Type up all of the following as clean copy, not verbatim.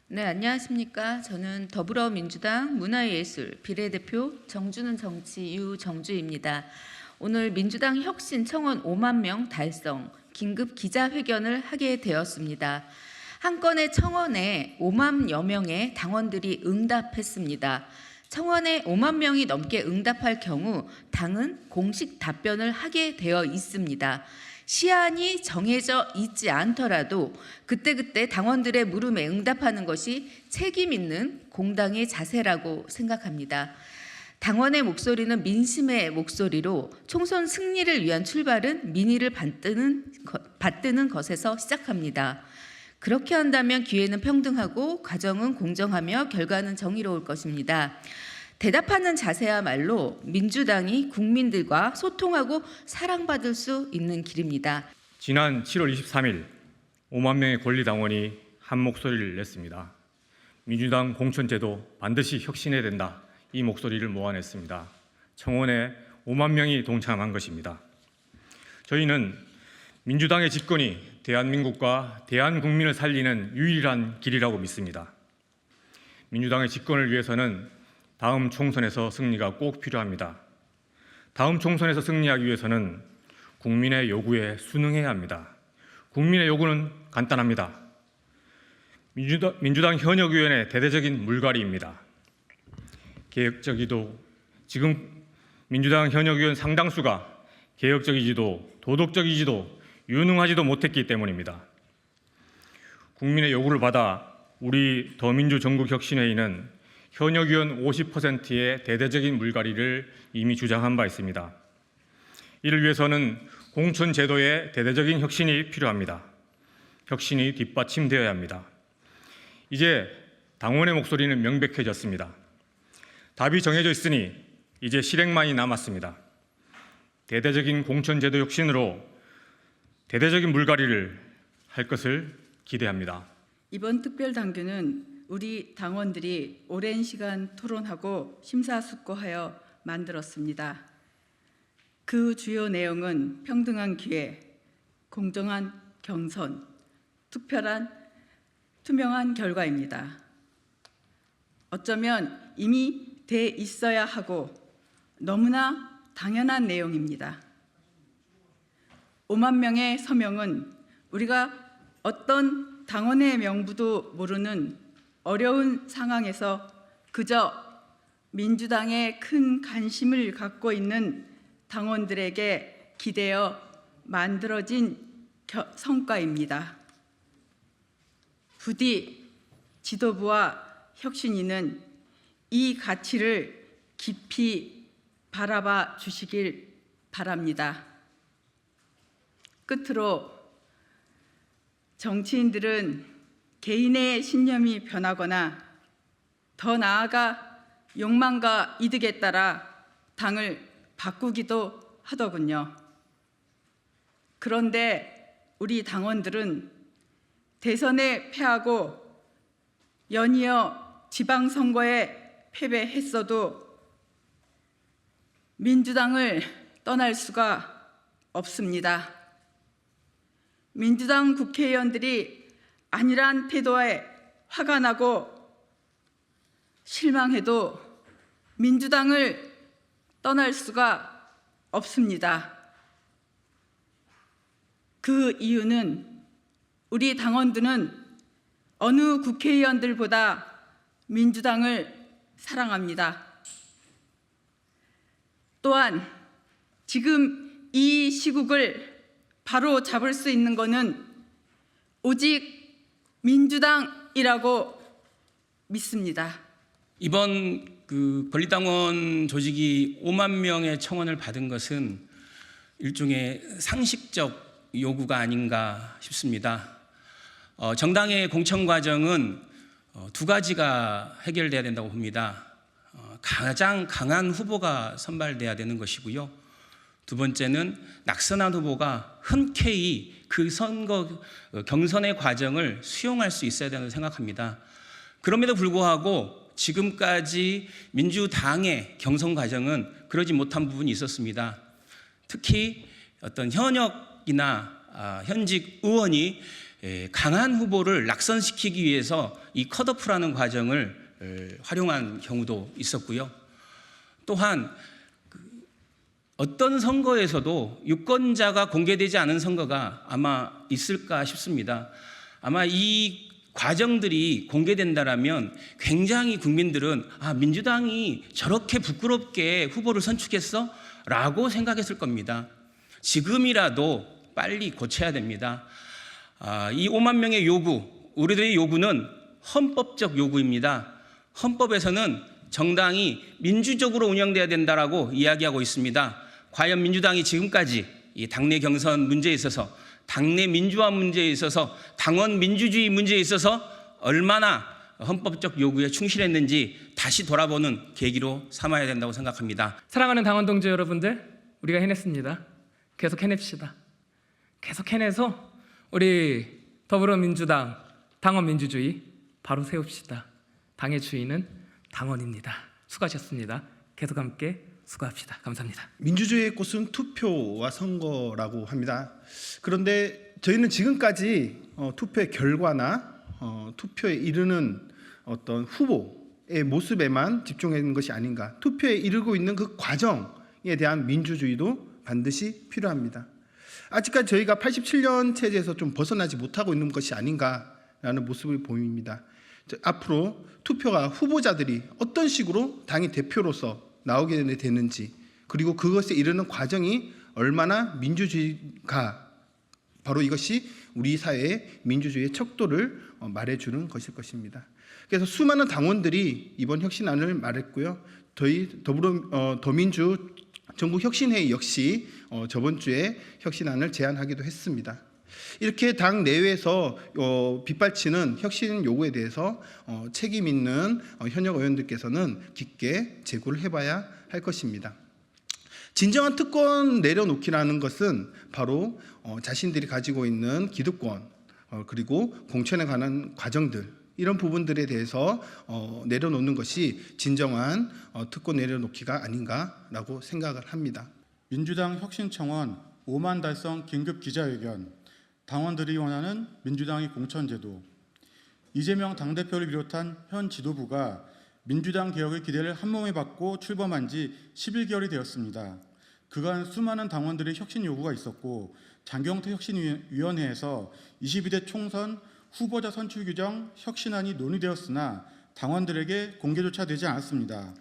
네, 안녕하십니까. 저는 더불어민주당 문화예술 비례대표 정주는 정치 유정주입니다. 오늘 민주당 혁신 청원 5만 명 달성 긴급 기자회견을 하게 되었습니다. 한 건의 청원에 5만여 명의 당원들이 응답했습니다. 청원에 5만 명이 넘게 응답할 경우 당은 공식 답변을 하게 되어 있습니다. 시한이 정해져 있지 않더라도 그때그때 당원들의 물음에 응답하는 것이 책임 있는 공당의 자세라고 생각합니다. 당원의 목소리는 민심의 목소리로 총선 승리를 위한 출발은 민의를 받드는 것에서 시작합니다. 그렇게 한다면 기회는 평등하고 과정은 공정하며 결과는 정의로울 것입니다. 대답하는 자세야말로 민주당이 국민들과 소통하고 사랑받을 수 있는 길입니다. 지난 7월 23일 5만 명의 권리당원이 한 목소리를 냈습니다. 민주당 공천제도 반드시 혁신해야 된다. 이 목소리를 모아냈습니다. 청원에 5만 명이 동참한 것입니다. 저희는 민주당의 집권이 대한민국과 대한국민을 살리는 유일한 길이라고 믿습니다. 민주당의 집권을 위해서는 다음 총선에서 승리가 꼭 필요합니다. 다음 총선에서 승리하기 위해서는 국민의 요구에 순응해야 합니다. 국민의 요구는 간단합니다. 민주당 현역위원회 대대적인 물갈이입니다. 개혁적이도 지금 민주당 현역위원 상당수가 개혁적이지도 도덕적이지도 유능하지도 못했기 때문입니다. 국민의 요구를 받아 우리 더민주 전국혁신회의는 현역위원 50%의 대대적인 물갈이를 이미 주장한 바 있습니다. 이를 위해서는 공천제도의 대대적인 혁신이 필요합니다. 혁신이 뒷받침되어야 합니다. 이제 당원의 목소리는 명백해졌습니다. 답이 정해져 있으니 이제 실행만이 남았습니다. 대대적인 공천제도 혁신으로 대대적인 물갈이를 할 것을 기대합니다. 이번 특별당규는 우리 당원들이 오랜 시간 토론하고 심사숙고하여 만들었습니다. 그 주요 내용은 평등한 기회, 공정한 경선, 투명한 결과입니다. 어쩌면 이미 돼 있어야 하고 너무나 당연한 내용입니다. 5만 명의 서명은 우리가 어떤 당원의 명부도 모르는 어려운 상황에서 그저 민주당에 큰 관심을 갖고 있는 당원들에게 기대어 만들어진 성과입니다. 부디 지도부와 혁신위는 이 가치를 깊이 바라봐 주시길 바랍니다. 끝으로 정치인들은 개인의 신념이 변하거나 더 나아가 욕망과 이득에 따라 당을 바꾸기도 하더군요. 그런데 우리 당원들은 대선에 패하고 연이어 지방선거에 패배했어도 민주당을 떠날 수가 없습니다. 민주당 국회의원들이 아니란 태도에 화가 나고 실망해도 민주당을 떠날 수가 없습니다. 그 이유는 우리 당원들은 어느 국회의원들보다 민주당을 사랑합니다. 또한 지금 이 시국을 바로 잡을 수 있는 것은 오직 민주당이라고 믿습니다. 이번 권리당원 조직이 5만 명의 청원을 받은 것은 일종의 상식적 요구가 아닌가 싶습니다. 정당의 공천 과정은 두 가지가 해결돼야 된다고 봅니다. 가장 강한 후보가 선발돼야 되는 것이고요. 두 번째는 낙선한 후보가 흔쾌히 그 선거 경선의 과정을 수용할 수 있어야 된다고 생각합니다. 그럼에도 불구하고 지금까지 민주당의 경선 과정은 그러지 못한 부분이 있었습니다. 특히 어떤 현역이나 현직 의원이 강한 후보를 낙선시키기 위해서 이 컷오프라는 과정을 활용한 경우도 있었고요. 또한 어떤 선거에서도 유권자가 공개되지 않은 선거가 아마 있을까 싶습니다. 아마 이 과정들이 공개된다라면 굉장히 국민들은 민주당이 저렇게 부끄럽게 후보를 선출했어? 라고 생각했을 겁니다. 지금이라도 빨리 고쳐야 됩니다. 이 5만 명의 요구, 우리들의 요구는 헌법적 요구입니다. 헌법에서는 정당이 민주적으로 운영돼야 된다라고 이야기하고 있습니다. 과연 민주당이 지금까지 이 당내 경선 문제에 있어서, 당내 민주화 문제에 있어서, 당원 민주주의 문제에 있어서 얼마나 헌법적 요구에 충실했는지 다시 돌아보는 계기로 삼아야 된다고 생각합니다. 사랑하는 당원 동지 여러분들, 우리가 해냈습니다. 계속 해냅시다. 계속 해내서 우리 더불어민주당 당원 민주주의 바로 세웁시다. 당의 주인은 당원입니다. 수고하셨습니다. 계속 함께 수고합시다. 감사합니다. 민주주의의 꽃은 투표와 선거라고 합니다. 그런데 저희는 지금까지 투표의 결과나 투표에 이르는 어떤 후보의 모습에만 집중하는 것이 아닌가. 투표에 이르고 있는 그 과정에 대한 민주주의도 반드시 필요합니다. 아직까지 저희가 87년 체제에서 좀 벗어나지 못하고 있는 것이 아닌가라는 모습을 보입니다. 앞으로 투표가 후보자들이 어떤 식으로 당의 대표로서 나오게 되는지, 그리고 그것에 이르는 과정이 얼마나 민주주의가, 바로 이것이 우리 사회의 민주주의의 척도를 말해주는 것일 것입니다. 그래서 수많은 당원들이 이번 혁신안을 말했고요. 저희 더민주 전국혁신회의 역시 저번 주에 혁신안을 제안하기도 했습니다. 이렇게 당 내외에서 빗발치는 혁신 요구에 대해서 책임 있는 현역 의원들께서는 깊게 재고를 해봐야 할 것입니다. 진정한 특권 내려놓기라는 것은 바로 자신들이 가지고 있는 기득권, 그리고 공천에 관한 과정들, 이런 부분들에 대해서 내려놓는 것이 진정한 특권 내려놓기가 아닌가라고 생각을 합니다. 민주당 혁신청원 5만 달성 긴급 기자회견, 당원들이 원하는 민주당의 공천제도, 이재명 당대표를 비롯한 현 지도부가 민주당 개혁의 기대를 한몸에 받고 출범한 지 11개월이 되었습니다. 그간 수많은 당원들의 혁신 요구가 있었고, 장경태 혁신위원회에서 22대 총선 후보자 선출 규정 혁신안이 논의되었으나 당원들에게 공개조차 되지 않았습니다.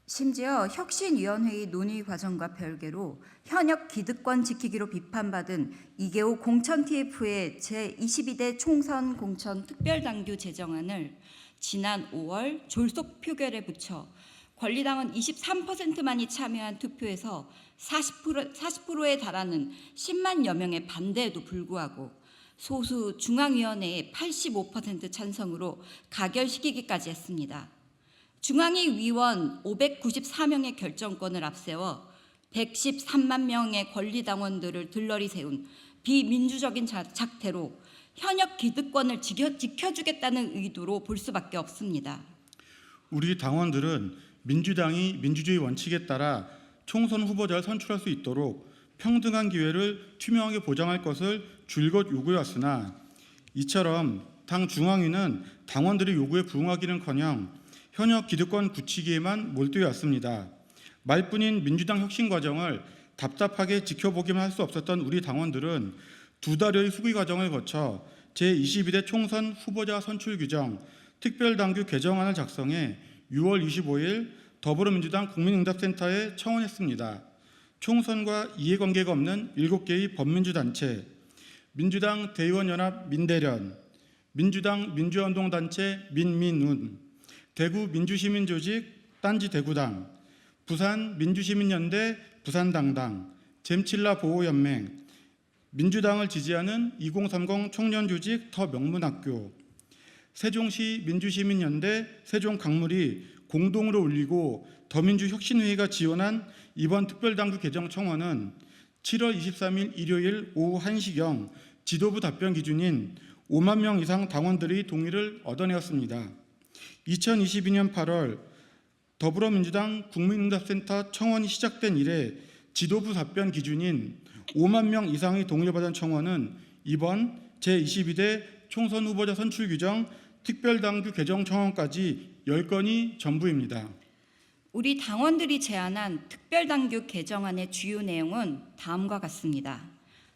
심지어 혁신위원회의 논의 과정과 별개로 현역 기득권 지키기로 비판받은 이계호 공천 TF의 제22대 총선 공천 특별당규 제정안을 지난 5월 졸속 표결에 붙여 권리당원 23%만이 참여한 투표에서 40%에 달하는 10만여 명의 반대에도 불구하고 소수 중앙위원회의 85% 찬성으로 가결시키기까지 했습니다. 중앙위 위원 594명의 결정권을 앞세워 113만 명의 권리당원들을 들러리 세운 비민주적인 작태로 현역 기득권을 지켜주겠다는 의도로 볼 수밖에 없습니다. 우리 당원들은 민주당이 민주주의 원칙에 따라 총선 후보자를 선출할 수 있도록 평등한 기회를 투명하게 보장할 것을 줄곧 요구해왔으나, 이처럼 당 중앙위는 당원들의 요구에 부응하기는커녕 현역 기득권 굳히기에만 몰두해 왔습니다. 말뿐인 민주당 혁신 과정을 답답하게 지켜보기만 할 수 없었던 우리 당원들은 두 달여의 수기 과정을 거쳐 제22대 총선 후보자 선출 규정 특별당규 개정안을 작성해 6월 25일 더불어민주당 국민응답센터에 청원했습니다. 총선과 이해관계가 없는 7개의 법민주단체, 민주당 대의원연합 민대련, 민주당 민주화운동단체 민민운, 대구 민주시민조직 딴지 대구당, 부산 민주시민연대 부산당당, 잼칠라 보호연맹, 민주당을 지지하는 2030 청년조직 더 명문학교, 세종시 민주시민연대 세종강물이 공동으로 올리고 더민주혁신회의가 지원한 이번 특별당규 개정 청원은 7월 23일 일요일 오후 1시경 지도부 답변 기준인 5만 명 이상 당원들의 동의를 얻어내었습니다. 2022년 8월 더불어민주당 국민응답센터 청원이 시작된 이래 지도부 답변 기준인 5만 명 이상의 동의를 받은 청원은 이번 제22대 총선 후보자 선출 규정 특별당규 개정 청원까지 10건이 전부입니다. 우리 당원들이 제안한 특별당규 개정안의 주요 내용은 다음과 같습니다.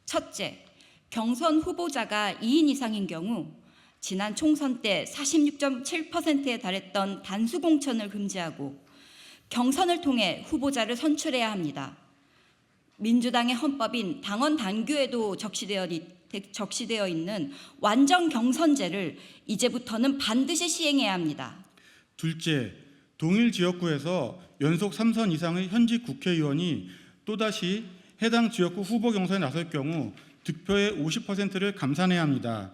첫째, 경선 후보자가 2인 이상인 경우 지난 총선 때 46.7%에 달했던 단수 공천을 금지하고 경선을 통해 후보자를 선출해야 합니다. 민주당의 헌법인 당원 당규에도 적시되어 있는 완전 경선제를 이제부터는 반드시 시행해야 합니다. 둘째, 동일 지역구에서 연속 3선 이상의 현직 국회의원이 또다시 해당 지역구 후보 경선에 나설 경우 득표의 50%를 감산해야 합니다.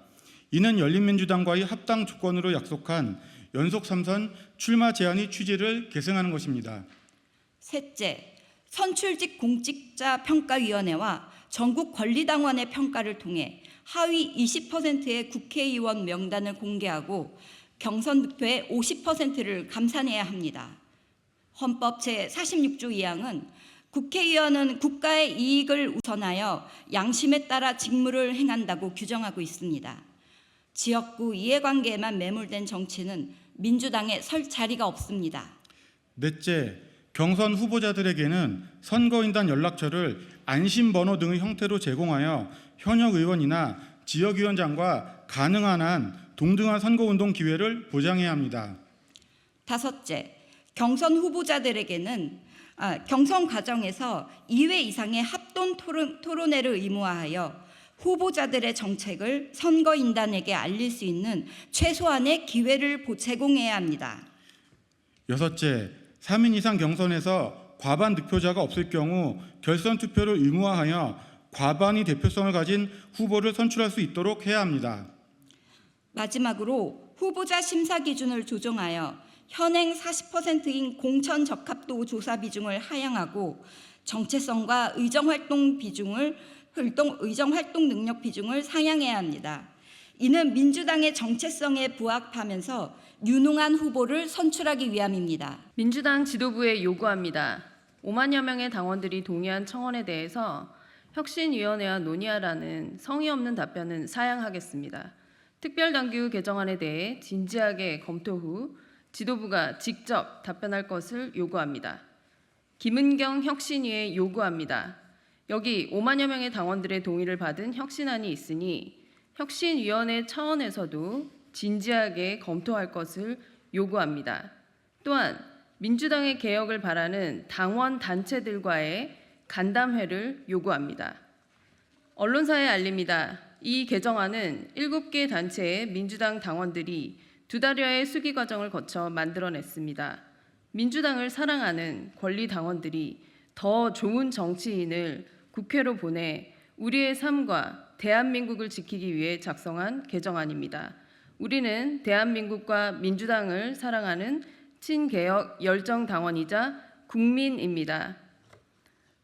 이는 열린민주당과의 합당 조건으로 약속한 연속 3선 출마 제한의 취지를 계승하는 것입니다. 셋째, 선출직 공직자 평가위원회와 전국 권리당원의 평가를 통해 하위 20%의 국회의원 명단을 공개하고 경선 득표의 50%를 감산해야 합니다. 헌법 제46조 2항은 국회의원은 국가의 이익을 우선하여 양심에 따라 직무를 행한다고 규정하고 있습니다. 지역구 이해관계에만 매몰된 정치는 민주당에 설 자리가 없습니다. 넷째, 경선 후보자들에게는 선거인단 연락처를 안심번호 등의 형태로 제공하여 현역 의원이나 지역위원장과 가능한 한 동등한 선거운동 기회를 보장해야 합니다. 다섯째, 경선 후보자들에게는 경선 과정에서 2회 이상의 합동 토론회를 의무화하여 후보자들의 정책을 선거인단에게 알릴 수 있는 최소한의 기회를 제공해야 합니다. 여섯째, 3인 이상 경선에서 과반 득표자가 없을 경우 결선 투표를 의무화하여 과반의 대표성을 가진 후보를 선출할 수 있도록 해야 합니다. 마지막으로 후보자 심사 기준을 조정하여 현행 40%인 공천 적합도 조사 비중을 하향하고 정체성과 의정활동 능력 비중을 상향해야 합니다. 이는 민주당의 정체성에 부합하면서 유능한 후보를 선출하기 위함입니다. 민주당 지도부에 요구합니다. 5만여 명의 당원들이 동의한 청원에 대해서 혁신위원회와 논의하라는 성의 없는 답변은 사양하겠습니다. 특별당규 개정안에 대해 진지하게 검토 후 지도부가 직접 답변할 것을 요구합니다. 김은경 혁신위에 요구합니다. 여기 5만여 명의 당원들의 동의를 받은 혁신안이 있으니 혁신위원회 차원에서도 진지하게 검토할 것을 요구합니다. 또한 민주당의 개혁을 바라는 당원 단체들과의 간담회를 요구합니다. 언론사에 알립니다. 이 개정안은 7개 단체의 민주당 당원들이 2달여의 수기 과정을 거쳐 만들어냈습니다. 민주당을 사랑하는 권리 당원들이 더 좋은 정치인을 국회로 보내 우리의 삶과 대한민국을 지키기 위해 작성한 개정안입니다. 우리는 대한민국과 민주당을 사랑하는 친개혁 열정 당원이자 국민입니다.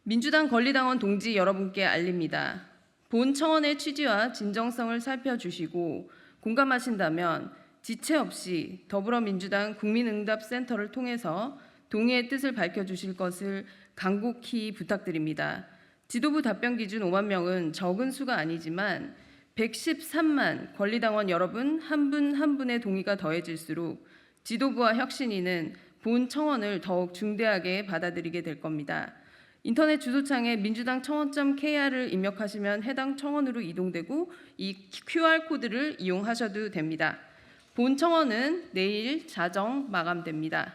민주당 권리당원 동지 여러분께 알립니다. 본 청원의 취지와 진정성을 살펴주시고 공감하신다면 지체 없이 더불어민주당 국민응답센터를 통해서 동의의 뜻을 밝혀주실 것을 간곡히 부탁드립니다. 지도부 답변 기준 5만 명은 적은 수가 아니지만 113만 권리당원 여러분 한 분 한 분의 동의가 더해질수록 지도부와 혁신위는 본 청원을 더욱 중대하게 받아들이게 될 겁니다. 인터넷 주소창에 민주당 청원.kr을 입력하시면 해당 청원으로 이동되고 이 QR코드를 이용하셔도 됩니다. 본 청원은 내일 자정 마감됩니다.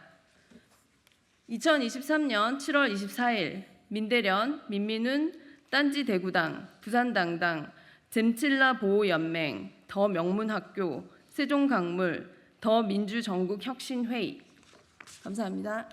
2023년 7월 24일 민대련, 민민훈, 딴지 대구당, 부산당당, 잼칠라 보호연맹, 더 명문학교, 세종강물, 더 민주전국혁신회의. 감사합니다.